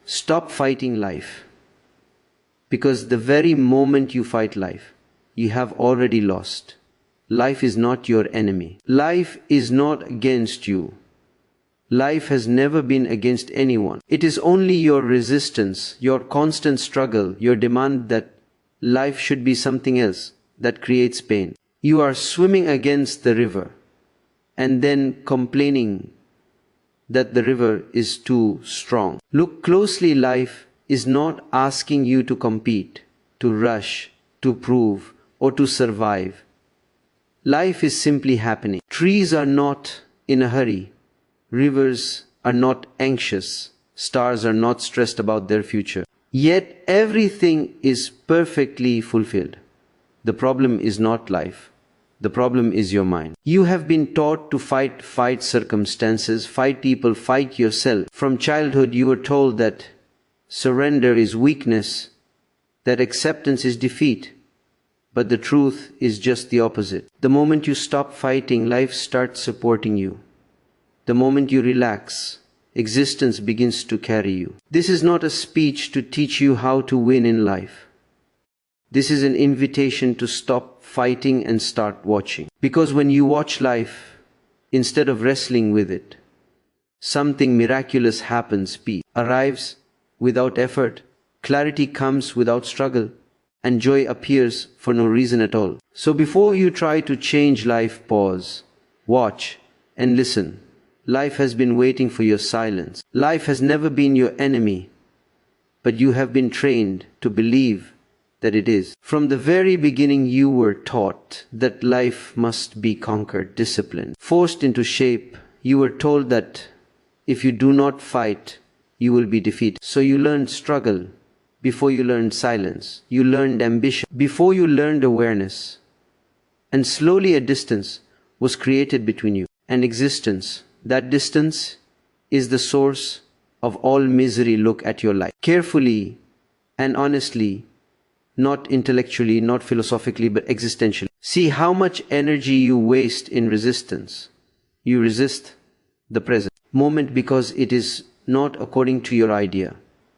Stop fighting life. Because the very moment you fight life, you have already lost. Life is not your enemy. Life is not against you. Life has never been against anyone. It is only your resistance, your constant struggle, your demand that life should be something else that creates pain. You are swimming against the river and then complaining that the river is too strong. Look closely. Life is not asking you to compete, to rush, to prove, or to survive. Life is simply happening. Trees are not in a hurry. Rivers are not anxious. Stars are not stressed about their future. Yet everything is perfectly fulfilled. The problem is not life. The problem is your mind. You have been taught to fight circumstances, fight people, fight yourself. From childhood you were told that surrender is weakness, that acceptance is defeat. But the truth is just the opposite. The moment you stop fighting, life starts supporting you. The moment you relax, existence begins to carry you. This is not a speech to teach you how to win in life. This is an invitation to stop fighting and start watching. Because when you watch life, instead of wrestling with it, something miraculous happens. Peace arrives without effort, clarity comes without struggle, and joy appears for no reason at all. So before you try to change life, pause, watch, and listen. Life has been waiting for your silence. Life has never been your enemy, but you have been trained to believe that it is. From the very beginning you were taught that life must be conquered, disciplined, forced into shape. You were told that if you do not fight, you will be defeated. So you learned struggle before you learned silence. You learned ambition before you learned awareness. And slowly a distance was created between you and existence. That distance is the source of all misery. Look at your life carefully and honestly, not intellectually, not philosophically, but existentially. See how much energy you waste in resistance. You resist the present moment because it is not according to your idea.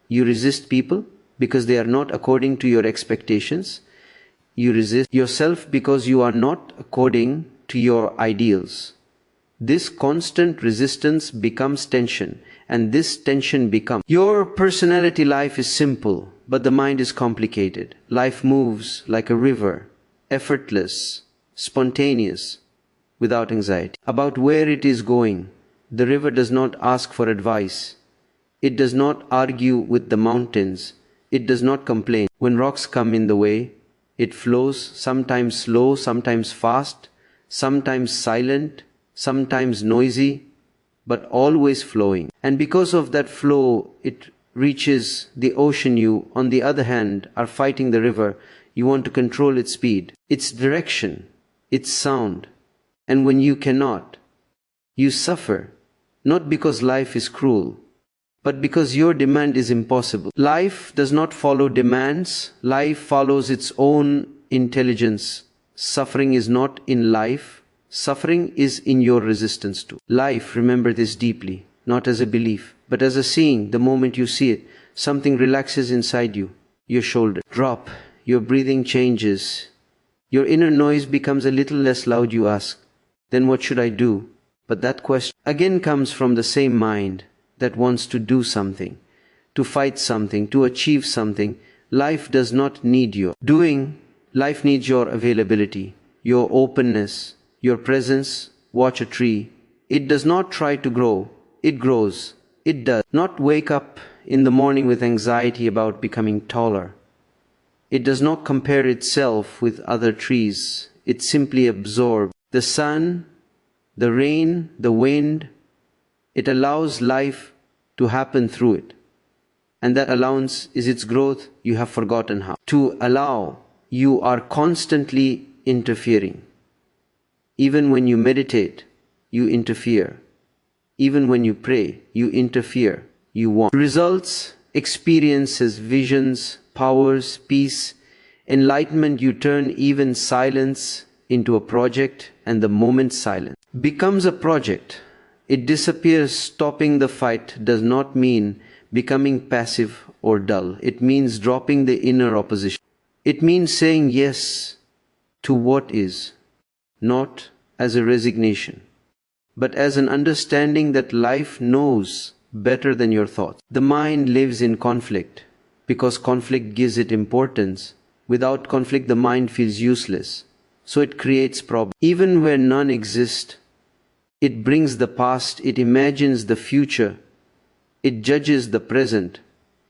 You resist people because they are not according to your expectations. You resist yourself because you are not according to your ideals. This constant resistance becomes tension, and this tension becomes your personality. Life is simple, but the mind is complicated. Life moves like a river, effortless, spontaneous, without anxiety about where it is going. The river does not ask for advice. It does not argue with the mountains. It does not complain. When rocks come in the way, it flows, sometimes slow, sometimes fast, sometimes silent, sometimes noisy, but always flowing. And because of that flow, it reaches the ocean. You, on the other hand, are fighting the river. You want to control its speed, its direction, its sound. And when you cannot, you suffer, not because life is cruel, but because your demand is impossible. Life does not follow demands. Life follows its own intelligence. Suffering is not in life. Suffering is in your resistance to life. Remember this deeply, not as a belief, but as a seeing. The moment you see it, something relaxes inside you. Your shoulder drop, your breathing changes, your inner noise becomes a little less loud. You ask, then what should I do? But that question again comes from the same mind that wants to do something, to fight something, to achieve something. Life does not need your doing. Life needs your availability, your openness, your presence. Watch a tree. It does not try to grow. It grows. It does not wake up in the morning with anxiety about becoming taller. It does not compare itself with other trees. It simply absorbs the sun, the rain, the wind. It allows life to happen through it. And that allowance is its growth. You have forgotten how to allow. You are constantly interfering. Even when you meditate, you interfere. Even when you pray, you interfere. You want results, experiences, visions, powers, peace, enlightenment. You turn even silence into a project, and the moment silence becomes a project, it disappears. Stopping the fight does not mean becoming passive or dull. It means dropping the inner opposition. It means saying yes to what is, not as a resignation, but as an understanding that life knows better than your thoughts. The mind lives in conflict because conflict gives it importance. Without conflict, the mind feels useless, so it creates problems. Even where none exist, it brings the past, it imagines the future, it judges the present,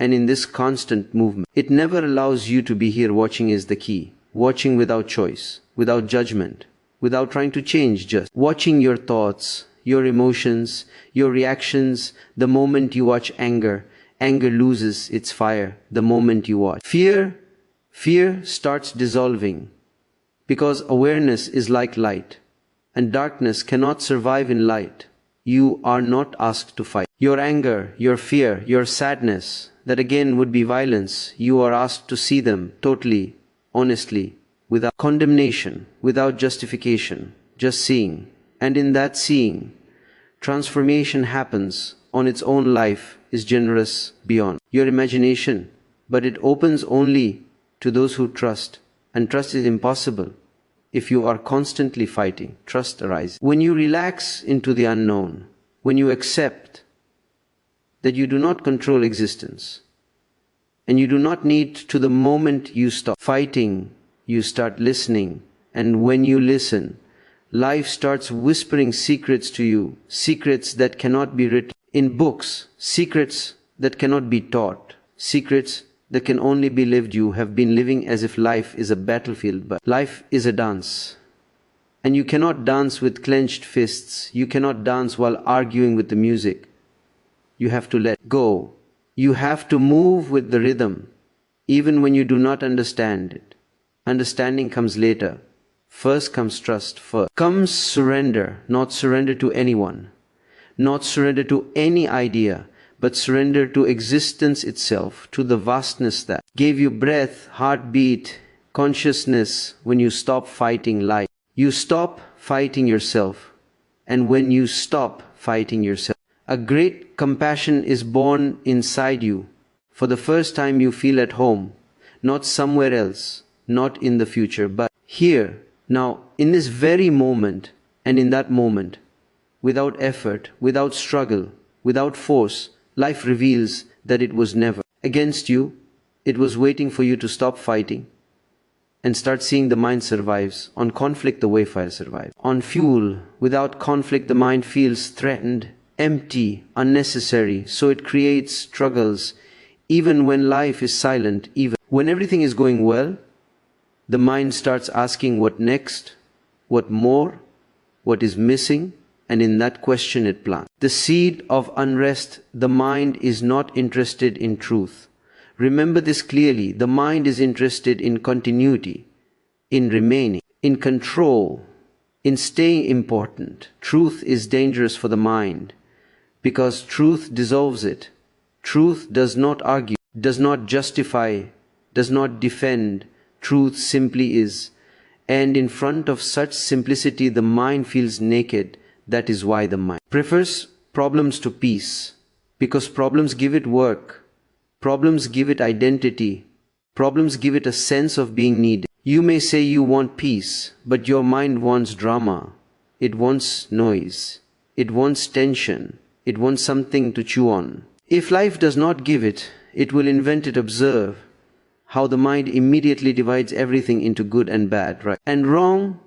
and in this constant movement, it never allows you to be here. Watching is the key. Watching without choice, without judgment, without trying to change, just watching your thoughts, your emotions, your reactions. The moment you watch anger, anger loses its fire. The moment you watch fear starts dissolving, because awareness is like light, and darkness cannot survive in light. You are not asked to fight your anger, your fear, your sadness, that again would be violence. You are asked to see them totally, honestly, without condemnation, without justification, just seeing. And in that seeing, transformation happens on its own. Life is generous beyond your imagination, but it opens only to those who trust, and trust is impossible if you are constantly fighting. Trust arises when you relax into the unknown, when you accept that you do not control existence, and you do not need to. The moment you stop fighting, you start listening, and when you listen, life starts whispering secrets to you, secrets that cannot be written in books, secrets that cannot be taught, secrets that can only be lived. You have been living as if life is a battlefield, but life is a dance. And you cannot dance with clenched fists. You cannot dance while arguing with the music. You have to let go. You have to move with the rhythm, even when you do not understand it. Understanding comes later. First comes trust. First comes surrender. Not surrender to anyone, not surrender to any idea, but surrender to existence itself, to the vastness that gave you breath, heartbeat, consciousness. When you stop fighting life, you stop fighting yourself. And when you stop fighting yourself, a great compassion is born inside you. For the first time you feel at home, not somewhere else, not in the future, but here, now, in this very moment. And in that moment, without effort, without struggle, without force, life reveals that it was never against you. It was waiting for you to stop fighting and start seeing. The mind survives on conflict the way fire survives on fuel. Without conflict, the mind feels threatened, empty, unnecessary, so it creates struggles. Even when life is silent, even when everything is going well, the mind starts asking what next, what more, what is missing, and in that question it plants the seed of unrest. The mind is not interested in truth. Remember this clearly. The mind is interested in continuity, in remaining, in control, in staying important. Truth is dangerous for the mind because truth dissolves it. Truth does not argue, does not justify, does not defend. Truth simply is. And in front of such simplicity, the mind feels naked. That is why the mind prefers problems to peace, because problems give it work, problems give it identity, problems give it a sense of being needed. You may say you want peace, but your mind wants drama. It wants noise. It wants tension. It wants something to chew on. If life does not give it, it will invent it. Observe how the mind immediately divides everything into good and bad, right and wrong,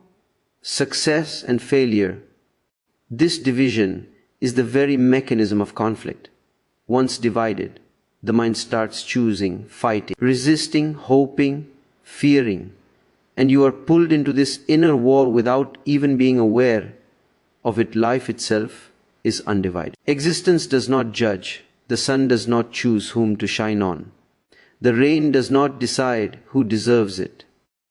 success and failure. This division is the very mechanism of conflict. Once divided, the mind starts choosing, fighting, resisting, hoping, fearing, and you are pulled into this inner war without even being aware of it. Life itself is undivided. Existence does not judge. The sun does not choose whom to shine on. The rain does not decide who deserves it.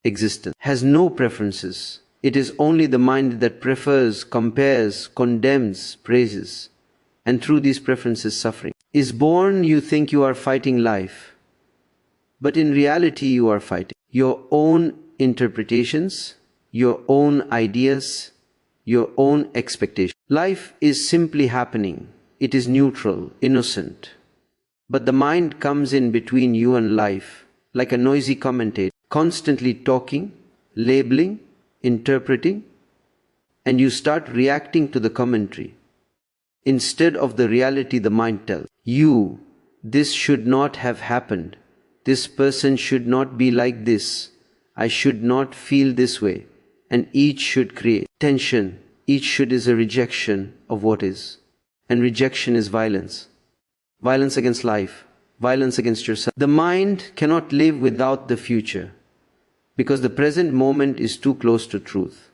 Existence has no preferences. It is only the mind that prefers, compares, condemns, praises. And through these preferences, suffering is born. You think you are fighting life, but in reality you are fighting your own interpretations, your own ideas, your own expectations. Life is simply happening. It is neutral, innocent. But the mind comes in between you and life, like a noisy commentator, constantly talking, labeling, interpreting, and you start reacting to the commentary. Instead of the reality the mind tells you, this should not have happened, this person should not be like this, I should not feel this way, and each should create tension. Each should is a rejection of what is, and rejection is violence. Violence against life, violence against yourself. The mind cannot live without the future, because the present moment is too close to truth.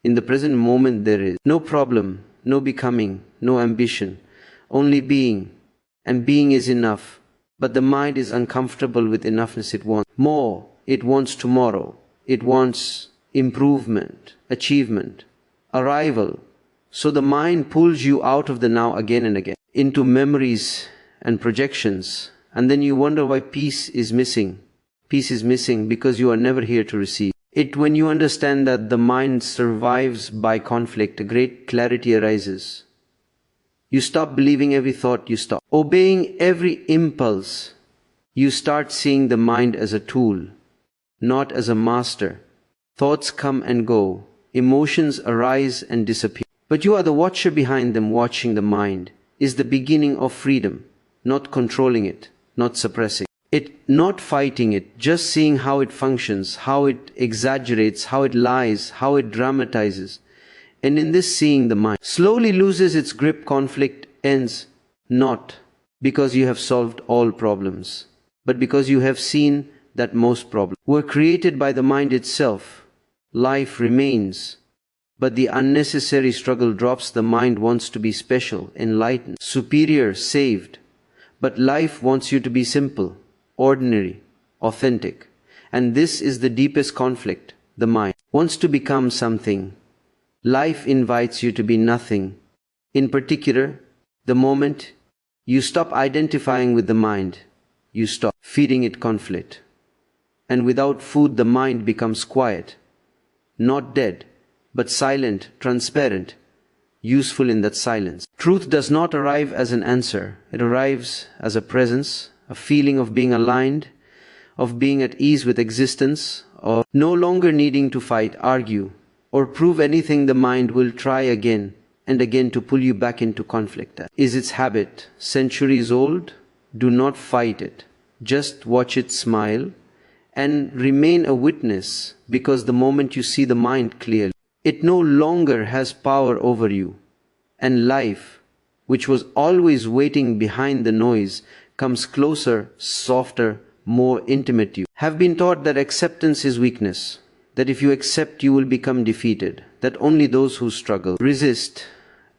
In the present moment there is no problem, no becoming, no ambition, only being, and being is enough. But the mind is uncomfortable with enoughness. It wants more, it wants tomorrow, it wants improvement, achievement, arrival. So the mind pulls you out of the now again and again, into memories and projections, and then you wonder why peace is missing. Peace is missing because you are never here to receive it. When you understand that the mind survives by conflict, a great clarity arises. You stop believing every thought, you stop obeying every impulse. You start seeing the mind as a tool, not as a master. Thoughts come and go, emotions arise and disappear, but you are the watcher behind them. Watching the mind is the beginning of freedom, not controlling it, not suppressing it, not fighting it, just seeing how it functions, how it exaggerates, how it lies, how it dramatizes. And in this seeing, the mind slowly loses its grip. Conflict ends, not because you have solved all problems, but because you have seen that most problems were created by the mind itself. Life remains, but the unnecessary struggle drops. The mind wants to be special, enlightened, superior, saved. But life wants you to be simple, ordinary, authentic. And this is the deepest conflict. The mind wants to become something. Life invites you to be nothing. In particular, the moment you stop identifying with the mind, you stop feeding it conflict. And without food, the mind becomes quiet, not dead, but silent, transparent, useful in that silence. Truth does not arrive as an answer. It arrives as a presence, a feeling of being aligned, of being at ease with existence, of no longer needing to fight, argue, or prove anything. The mind will try again and again to pull you back into conflict. Is its habit centuries old? Do not fight it. Just watch it smile and remain a witness, because the moment you see the mind clearly, it no longer has power over you. And life, which was always waiting behind the noise, comes closer, softer, more intimate to you. Have been taught that acceptance is weakness, that if you accept you will become defeated, that only those who struggle, resist,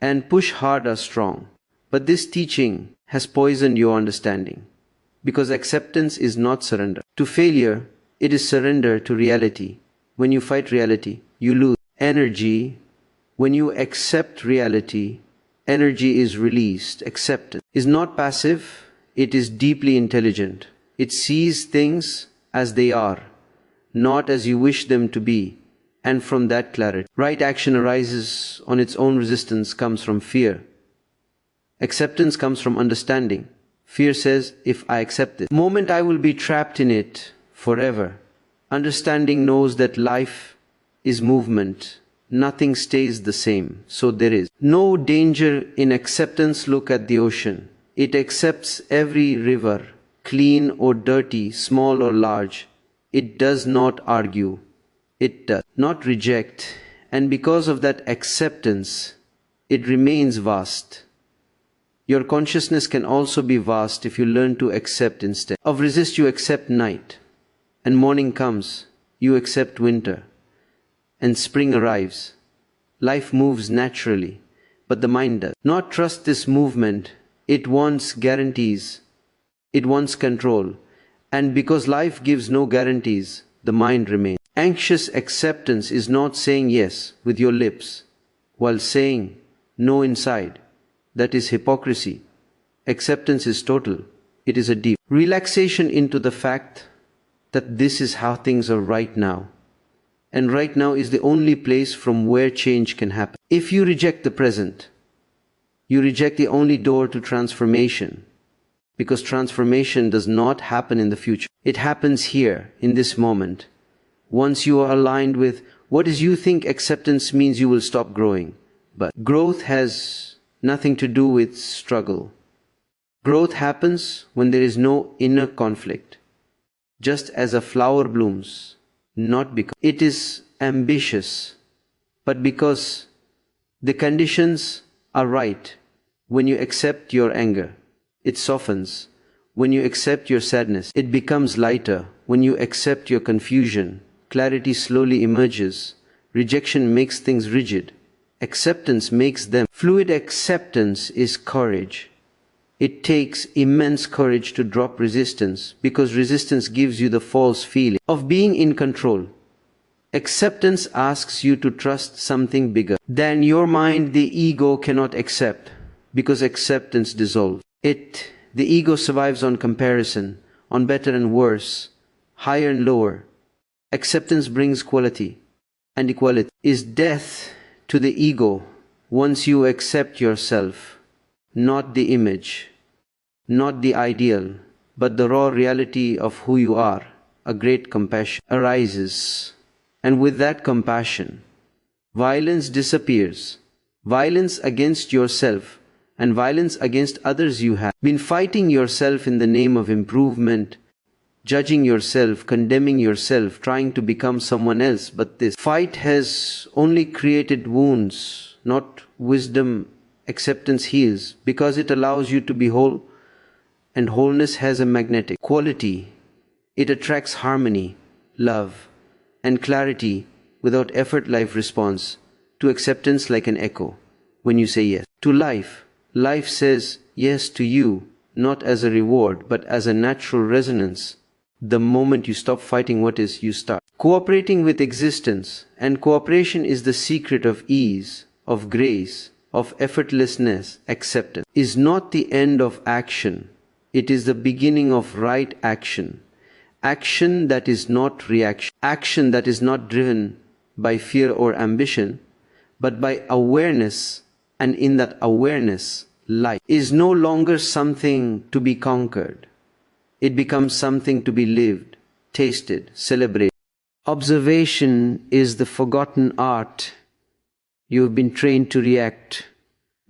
and push hard are strong. But this teaching has poisoned your understanding, because acceptance is not surrender to failure, it is surrender to reality. When you fight reality, you lose energy. When you accept reality, energy is released. Acceptance is not passive, it is deeply intelligent. It sees things as they are, not as you wish them to be. And from that clarity, right action arises on its own. Resistance comes from fear. Acceptance comes from understanding. Fear says, if I accept this moment, I will be trapped in it forever. Understanding knows that life is movement. Nothing stays the same. So there is no danger in acceptance. Look at the ocean. It accepts every river, clean or dirty, small or large. It does not argue. It does not reject. And because of that acceptance, it remains vast. Your consciousness can also be vast if you learn to accept instead of resist. You accept night, and morning comes. You accept winter, and spring arrives. Life moves naturally, but the mind does not trust this movement. It wants guarantees. It wants control. And because life gives no guarantees, the mind remains anxious. Acceptance is not saying yes with your lips while saying no inside. That is hypocrisy. Acceptance is total. It is a deep relaxation into the fact that this is how things are right now. And right now is the only place from where change can happen. If you reject the present, you reject the only door to transformation. Because transformation does not happen in the future. It happens here, in this moment. Once you are aligned with what is you think acceptance means, you will stop growing. But growth has nothing to do with struggle. Growth happens when there is no inner conflict. Just as a flower blooms, not because it is ambitious, but because the conditions are right. When you accept your anger, it softens. When you accept your sadness, it becomes lighter. When you accept your confusion, clarity slowly emerges. Rejection makes things rigid. Acceptance makes them fluid. Acceptance is courage. It takes immense courage to drop resistance, because resistance gives you the false feeling of being in control. Acceptance asks you to trust something bigger than your mind. The ego cannot accept, because acceptance dissolves it. The ego survives on comparison, on better and worse, higher and lower. Acceptance brings quality, and equality is death to the ego. Once you accept yourself, not the image, not the ideal, but the raw reality of who you are, a great compassion arises. And with that compassion, violence disappears. Violence against yourself and violence against others. You have been fighting yourself in the name of improvement, judging yourself, condemning yourself, trying to become someone else. But this fight has only created wounds, not wisdom. Acceptance heals, because it allows you to be whole, and wholeness has a magnetic quality. It attracts harmony, love, and clarity. Without effort, life responds to acceptance like an echo. When you say yes to life, life says yes to you, not as a reward, but as a natural resonance. The moment you stop fighting what is, you start cooperating with existence. And cooperation is the secret of ease, of grace, of effortlessness. Acceptance is not the end of action. It is the beginning of right action. Action that is not reaction. Action that is not driven by fear or ambition, but by awareness. And in that awareness, life is no longer something to be conquered. It becomes something to be lived, tasted, celebrated. Observation is the forgotten art. You have been trained to react,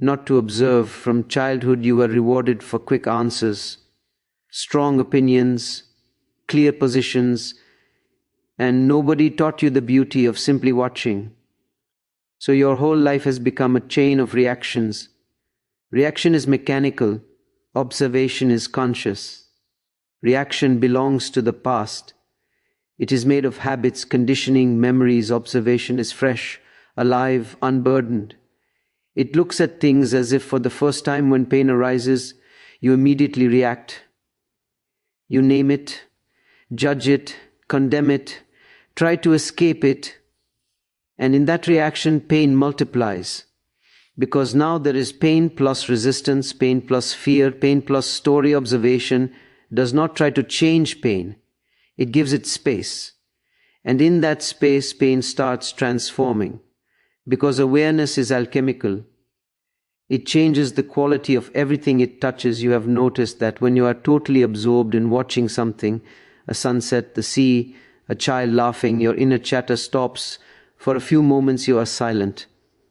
not to observe. From childhood you were rewarded for quick answers, strong opinions, clear positions, and nobody taught you the beauty of simply watching. So your whole life has become a chain of reactions. Reaction is mechanical, observation is conscious. Reaction belongs to the past. It is made of habits, conditioning, memories. Observation is fresh, alive, unburdened. It looks at things as if for the first time. When pain arises, you immediately react. You name it, judge it, condemn it, try to escape it. And in that reaction, pain multiplies. Because now there is pain plus resistance, pain plus fear, pain plus story. Observation does not try to change pain. It gives it space. And in that space, pain starts transforming. Because awareness is alchemical. It changes the quality of everything it touches. You have noticed that when you are totally absorbed in watching something, a sunset, the sea, a child laughing, your inner chatter stops. For a few moments you are silent.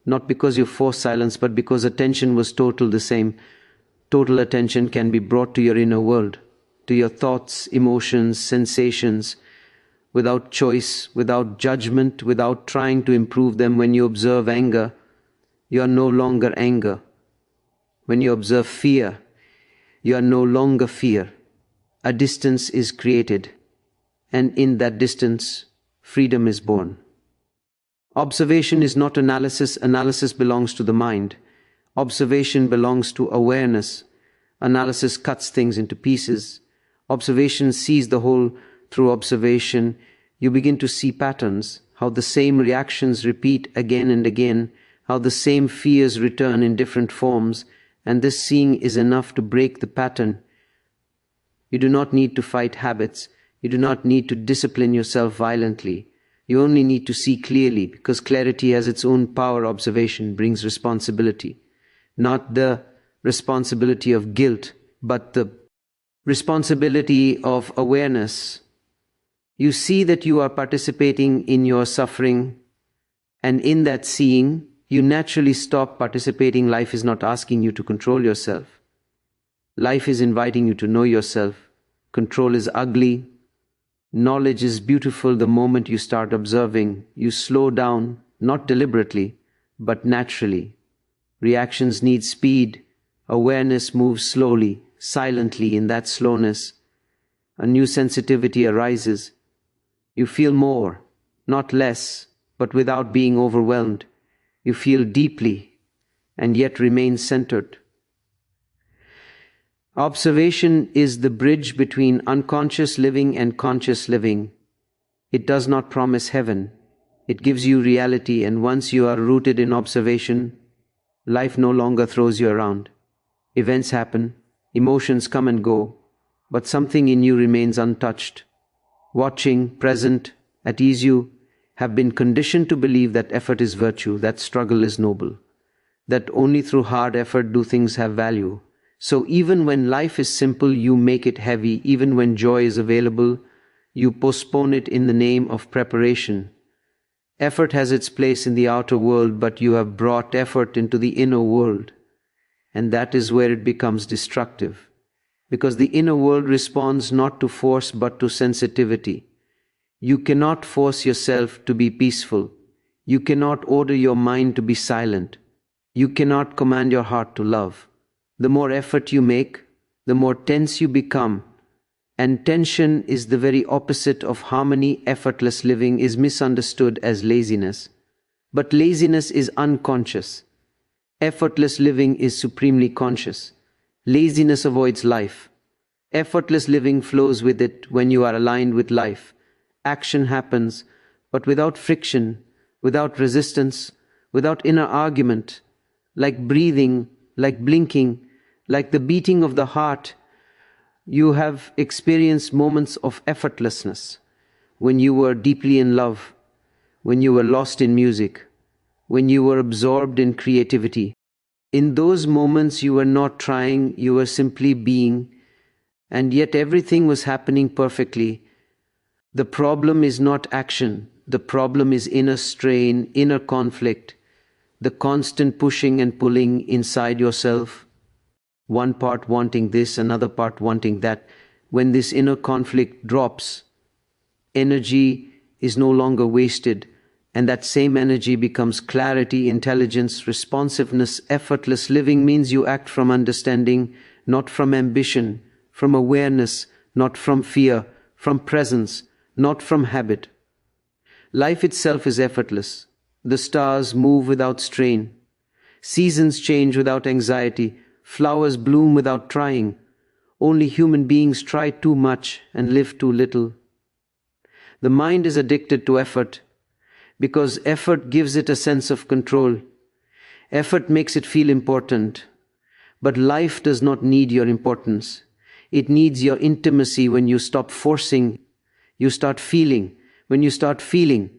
Not because you force silence, but because attention was total. The same total attention can be brought to your inner world, to your thoughts, emotions, sensations, without choice, without judgment, without trying to improve them. When you observe anger, you are no longer anger. When you observe fear, you are no longer fear. A distance is created, and in that distance, freedom is born. Observation is not analysis. Analysis belongs to the mind. Observation belongs to awareness. Analysis cuts things into pieces. Observation sees the whole. Through observation, you begin to see patterns, how the same reactions repeat again and again, how the same fears return in different forms, and this seeing is enough to break the pattern. You do not need to fight habits. You do not need to discipline yourself violently. You only need to see clearly, because clarity has its own power. Observation brings responsibility. Not the responsibility of guilt, but the responsibility of awareness. You see that you are participating in your suffering, and in that seeing, you naturally stop participating. Life is not asking you to control yourself. Life is inviting you to know yourself. Control is ugly. Knowledge is beautiful. The moment you start observing, you slow down, not deliberately, but naturally. Reactions need speed. Awareness moves slowly, silently. In that slowness, a new sensitivity arises. You feel more, not less, but without being overwhelmed. You feel deeply and yet remain centered. Observation is the bridge between unconscious living and conscious living. It does not promise heaven. It gives you reality, and once you are rooted in observation, life no longer throws you around. Events happen, emotions come and go, but something in you remains untouched. Watching, present, at ease. You have been conditioned to believe that effort is virtue, that struggle is noble, that only through hard effort do things have value. So even when life is simple, you make it heavy. Even when joy is available, you postpone it in the name of preparation. Effort has its place in the outer world, but you have brought effort into the inner world. And that is where it becomes destructive. Because the inner world responds not to force but to sensitivity. You cannot force yourself to be peaceful. You cannot order your mind to be silent. You cannot command your heart to love. The more effort you make, the more tense you become. And tension is the very opposite of harmony. Effortless living is misunderstood as laziness. But laziness is unconscious. Effortless living is supremely conscious. Laziness avoids life. Effortless living flows with it. When you are aligned with life, action happens, but without friction, without resistance, without inner argument, like breathing, like blinking, like the beating of the heart. You have experienced moments of effortlessness when you were deeply in love, when you were lost in music, when you were absorbed in creativity. In those moments you were not trying, you were simply being, and yet everything was happening perfectly. The problem is not action. The problem is inner strain, inner conflict, the constant pushing and pulling inside yourself. One part wanting this, another part wanting that. When this inner conflict drops, energy is no longer wasted, and that same energy becomes clarity, intelligence, responsiveness. Effortless living means you act from understanding, not from ambition, from awareness, not from fear, from presence, not from habit. Life itself is effortless. The stars move without strain. Seasons change without anxiety. Flowers bloom without trying. Only human beings try too much and live too little. The mind is addicted to effort because effort gives it a sense of control. Effort makes it feel important. But life does not need your importance. It needs your intimacy. When you stop forcing, you start feeling. When you start feeling,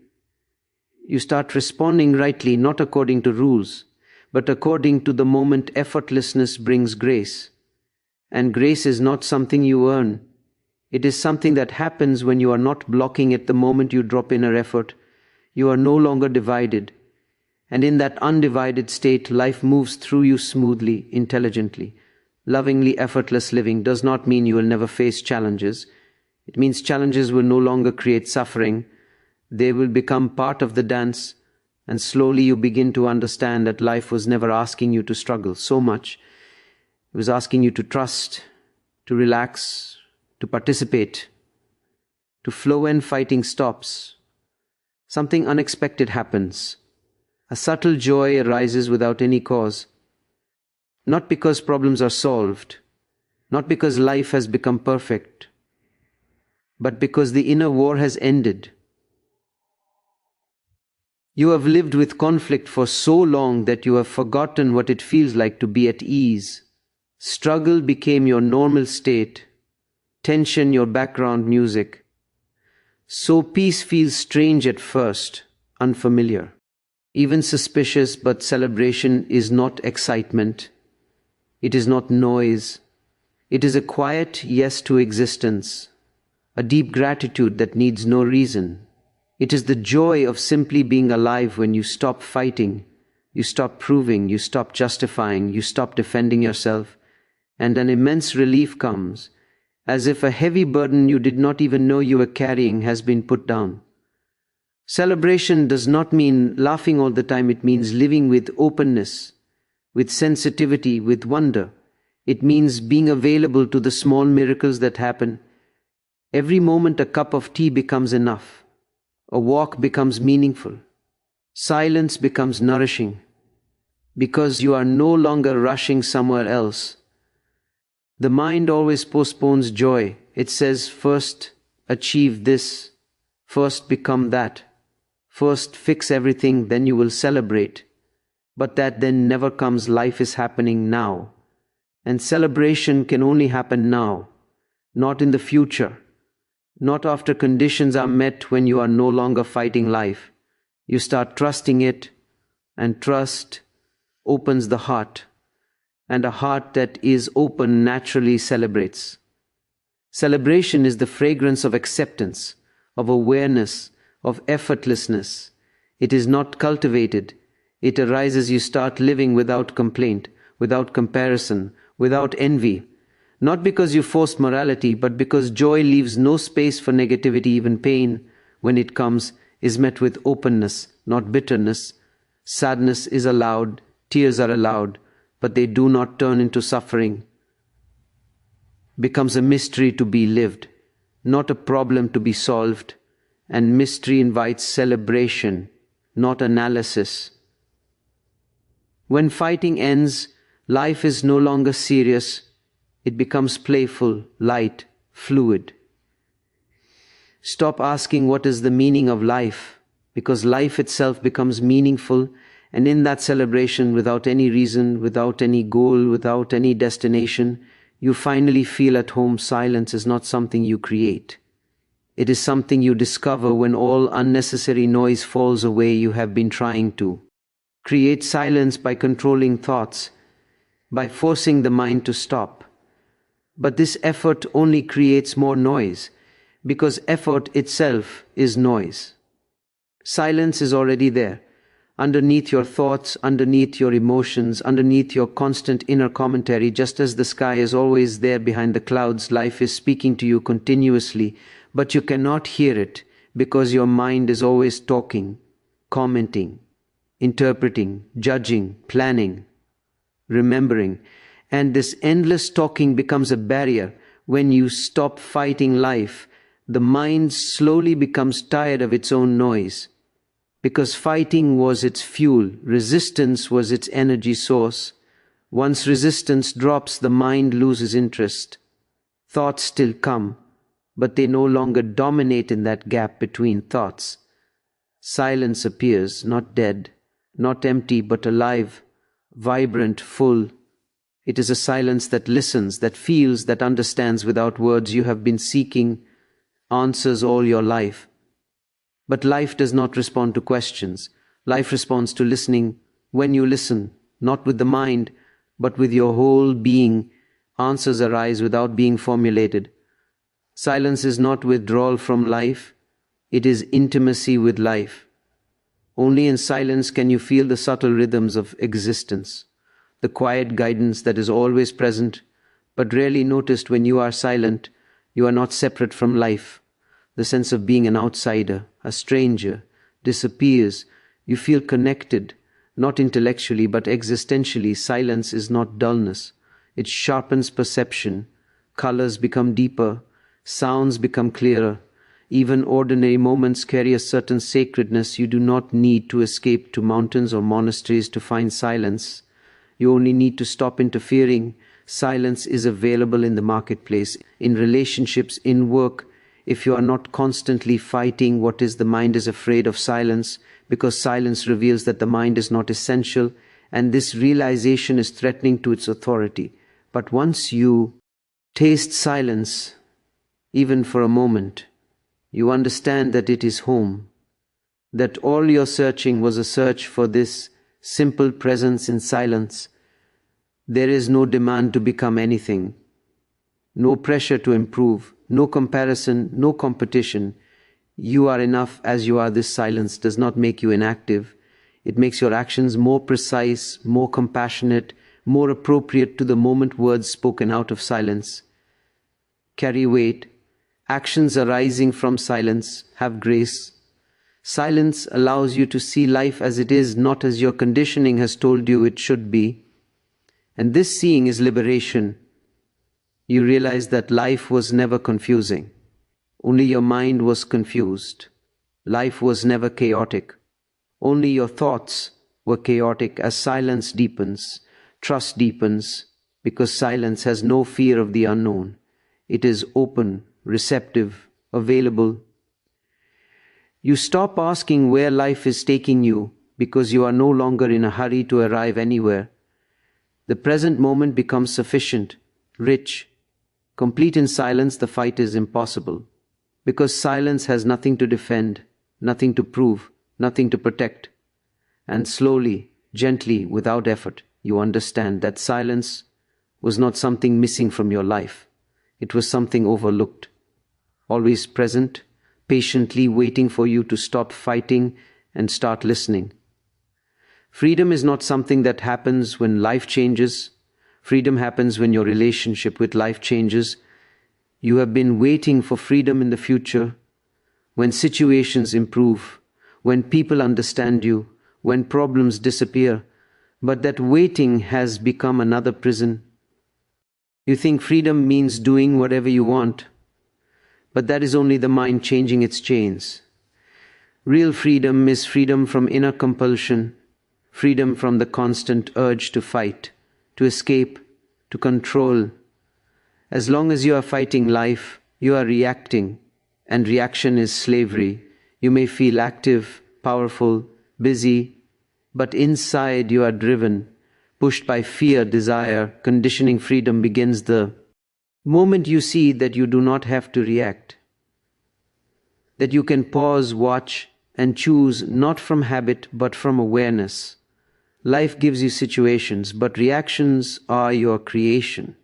you start responding rightly, not according to rules, but according to the moment. Effortlessness brings grace. And grace is not something you earn. It is something that happens when you are not blocking it. The moment you drop inner effort, you are no longer divided. And in that undivided state, life moves through you smoothly, intelligently, lovingly. Effortless living does not mean you will never face challenges. It means challenges will no longer create suffering. They will become part of the dance, and slowly you begin to understand that life was never asking you to struggle so much. It was asking you to trust, to relax, to participate, to flow. When fighting stops, something unexpected happens. A subtle joy arises without any cause. Not because problems are solved, not because life has become perfect, but because the inner war has ended. You have lived with conflict for so long that you have forgotten what it feels like to be at ease. Struggle became your normal state, tension your background music. So peace feels strange at first, unfamiliar, even suspicious. But celebration is not excitement. It is not noise. It is a quiet yes to existence, a deep gratitude that needs no reason. It is the joy of simply being alive when you stop fighting, you stop proving, you stop justifying, you stop defending yourself, and an immense relief comes, as if a heavy burden you did not even know you were carrying has been put down. Celebration does not mean laughing all the time, it means living with openness, with sensitivity, with wonder. It means being available to the small miracles that happen. Every moment a cup of tea becomes enough. A walk becomes meaningful. Silence becomes nourishing, because you are no longer rushing somewhere else. The mind always postpones joy. It says, first achieve this, first become that, first fix everything, then you will celebrate. But that then never comes. Life is happening now. And celebration can only happen now, not in the future, not after conditions are met when you are no longer fighting life. You start trusting it, and trust opens the heart, and a heart that is open naturally celebrates. Celebration is the fragrance of acceptance, of awareness, of effortlessness. It is not cultivated. It arises. You start living without complaint, without comparison, without envy, not because you forced morality, but because joy leaves no space for negativity. Even pain, when it comes, is met with openness, not bitterness. Sadness is allowed, tears are allowed, but they do not turn into suffering. Becomes a mystery to be lived, not a problem to be solved, and mystery invites celebration, not analysis. When fighting ends, life is no longer serious. It becomes playful, light, fluid. Stop asking what is the meaning of life, because life itself becomes meaningful, and in that celebration, without any reason, without any goal, without any destination, you finally feel at home. Silence is not something you create. It is something you discover when all unnecessary noise falls away. You have been trying to create silence by controlling thoughts, by forcing the mind to stop. But this effort only creates more noise, because effort itself is noise. Silence is already there, underneath your thoughts, underneath your emotions, underneath your constant inner commentary. Just as the sky is always there behind the clouds, life is speaking to you continuously, but you cannot hear it because your mind is always talking, commenting, interpreting, judging, planning, remembering. And this endless talking becomes a barrier. When you stop fighting life, the mind slowly becomes tired of its own noise. Because fighting was its fuel, resistance was its energy source. Once resistance drops, the mind loses interest. Thoughts still come, but they no longer dominate in that gap between thoughts. Silence appears, not dead, not empty, but alive, vibrant, full. It is a silence that listens, that feels, that understands without words. You have been seeking answers all your life. But life does not respond to questions. Life responds to listening. When you listen, not with the mind, but with your whole being, answers arise without being formulated. Silence is not withdrawal from life. It is intimacy with life. Only in silence can you feel the subtle rhythms of existence, the quiet guidance that is always present, but rarely noticed. When you are silent, you are not separate from life. The sense of being an outsider, a stranger, disappears. You feel connected, not intellectually but existentially. Silence is not dullness. It sharpens perception. Colors become deeper. Sounds become clearer. Even ordinary moments carry a certain sacredness. You do not need to escape to mountains or monasteries to find silence. You only need to stop interfering. Silence is available in the marketplace, in relationships, in work. If you are not constantly fighting what is, the mind is afraid of silence, because silence reveals that the mind is not essential, and this realization is threatening to its authority. But once you taste silence, even for a moment, you understand that it is home, that all your searching was a search for this simple presence in silence. There is no demand to become anything. no pressure to improve, no comparison, no competition. You are enough as you are. This silence does not make you inactive. It makes your actions more precise, more compassionate, more appropriate to the moment. Words spoken out of silence carry weight. Actions arising from silence have grace. Silence allows you to see life as it is, not as your conditioning has told you it should be. And this seeing is liberation. You realize that life was never confusing. Only your mind was confused. Life was never chaotic. Only your thoughts were chaotic. As silence deepens, trust deepens, because silence has no fear of the unknown. It is open, receptive, available. You stop asking where life is taking you because you are no longer in a hurry to arrive anywhere. The present moment becomes sufficient, rich, complete. In silence, the fight is impossible, because silence has nothing to defend, nothing to prove, nothing to protect. And slowly, gently, without effort, you understand that silence was not something missing from your life. It was something overlooked, always present, patiently waiting for you to stop fighting and start listening. Freedom is not something that happens when life changes. Freedom happens when your relationship with life changes. You have been waiting for freedom in the future, when situations improve, when people understand you, when problems disappear. But that waiting has become another prison. You think freedom means doing whatever you want, but that is only the mind changing its chains. Real freedom is freedom from inner compulsion, freedom from the constant urge to fight, to escape, to control. As long as you are fighting life, you are reacting, and reaction is slavery. You may feel active, powerful, busy, but inside you are driven, pushed by fear, desire, conditioning. Freedom begins the moment you see that you do not have to react, that you can pause, watch, and choose, not from habit but from awareness. Life gives you situations, but reactions are your creation.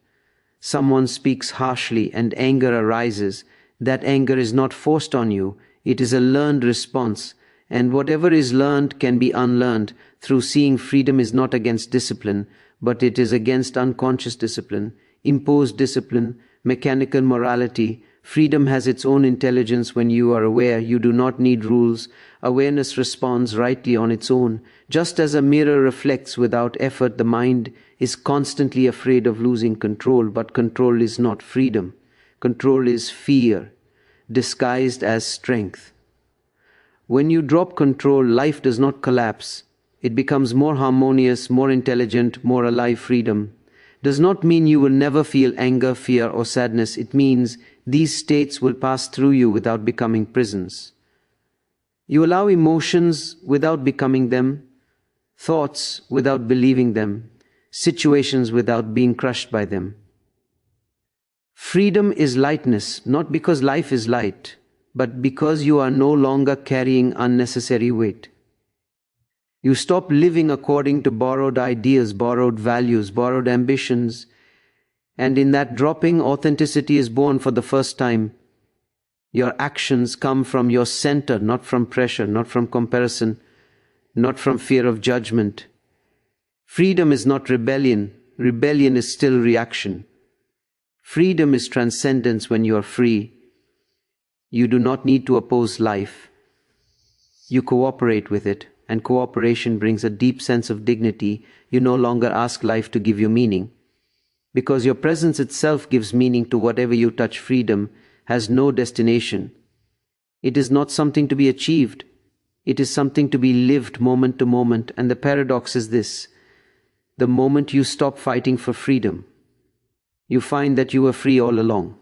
Someone speaks harshly and anger arises. That anger is not forced on you, it is a learned response. And whatever is learned can be unlearned through seeing. Freedom is not against discipline, but it is against unconscious discipline, imposed discipline, mechanical morality. Freedom has its own intelligence. When you are aware, you do not need rules. Awareness responds rightly on its own. Just as a mirror reflects without effort, the mind is constantly afraid of losing control, but control is not freedom. Control is fear, disguised as strength. When you drop control, life does not collapse. It becomes more harmonious, more intelligent, more alive. Freedom does not mean you will never feel anger, fear, or sadness. It means these states will pass through you without becoming prisons. You allow emotions without becoming them, thoughts without believing them, situations without being crushed by them. Freedom is lightness, not because life is light, but because you are no longer carrying unnecessary weight. You stop living according to borrowed ideas, borrowed values, borrowed ambitions, and in that dropping, authenticity is born for the first time. Your actions come from your center, not from pressure, not from comparison, not from fear of judgment. Freedom is not rebellion. Rebellion is still reaction. Freedom is transcendence. When you are free, you do not need to oppose life. You cooperate with it, and cooperation brings a deep sense of dignity. You no longer ask life to give you meaning, because your presence itself gives meaning to whatever you touch. Freedom has no destination. It is not something to be achieved. It is something to be lived moment to moment. And the paradox is this: the moment you stop fighting for freedom, you find that you were free all along.